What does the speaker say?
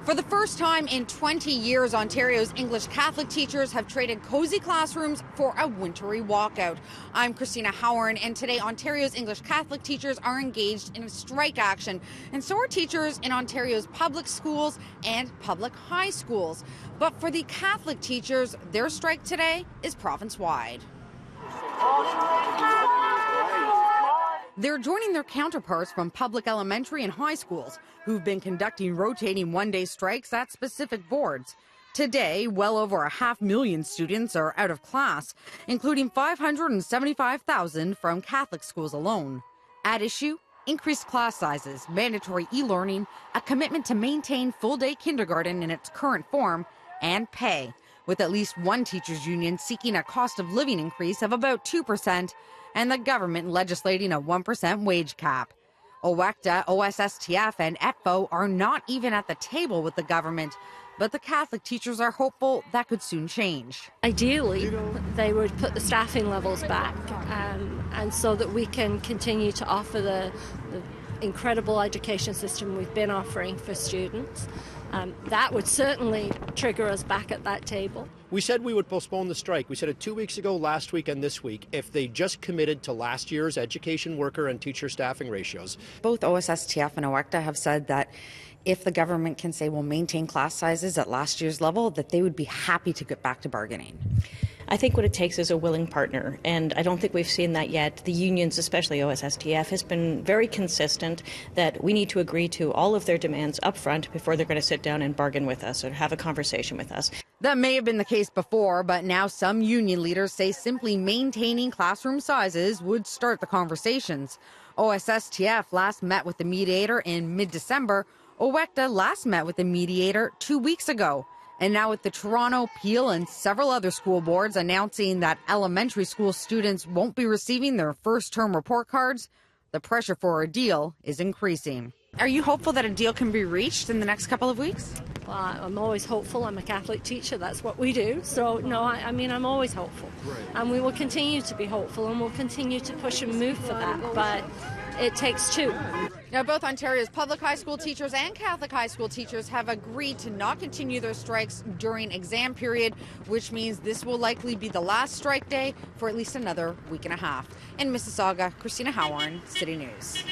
For the first time in 20 years, Ontario's English Catholic teachers have traded cozy classrooms for a wintry walkout. I'm Cristina Howorun, and today Ontario's English Catholic teachers are engaged in a strike action, and so are teachers in Ontario's public schools and public high schools. But for the Catholic teachers, their strike today is province-wide. They're joining their counterparts from public elementary and high schools who've been conducting rotating one-day strikes at specific boards. Today, well over 500,000 students are out of class, including 575,000 from Catholic schools alone. At issue, increased class sizes, mandatory e-learning, a commitment to maintain full-day kindergarten in its current form, and pay, with at least one teachers' union seeking a cost of living increase of about 2%, and the government legislating a 1% wage cap. OECTA, OSSTF, and ETFO are not even at the table with the government, but the Catholic teachers are hopeful that could soon change. Ideally, they would put the staffing levels back, and so that we can continue to offer the incredible education system we've been offering for students. That would certainly trigger us back at that table. We said we would postpone the strike. We said it 2 weeks ago, last week, and this week, if they just committed to last year's education worker and teacher staffing ratios. Both OSSTF and OECTA have said that if the government can say we'll maintain class sizes at last year's level, that they would be happy to get back to bargaining. I think what it takes is a willing partner, and I don't think we've seen that yet. The unions, especially OSSTF, has been very consistent that we need to agree to all of their demands up front before they're going to sit down and bargain with us or have a conversation with us. That may have been the case before, but now some union leaders say simply maintaining classroom sizes would start the conversations. OSSTF last met with the mediator in mid-December. OECTA last met with the mediator 2 weeks ago. And now with the Toronto, Peel, and several other school boards announcing that elementary school students won't be receiving their first-term report cards, the pressure for a deal is increasing. Are you hopeful that a deal can be reached in the next couple of weeks? Well, I'm always hopeful. I'm a Catholic teacher. That's what we do. So, no, I'm always hopeful. Right. And we will continue to be hopeful, and we'll continue to push and move for that. But it takes two. Now, both Ontario's public high school teachers and Catholic high school teachers have agreed to not continue their strikes during exam period, which means this will likely be the last strike day for at least another week and a half. In Mississauga, Cristina Howorun, City News.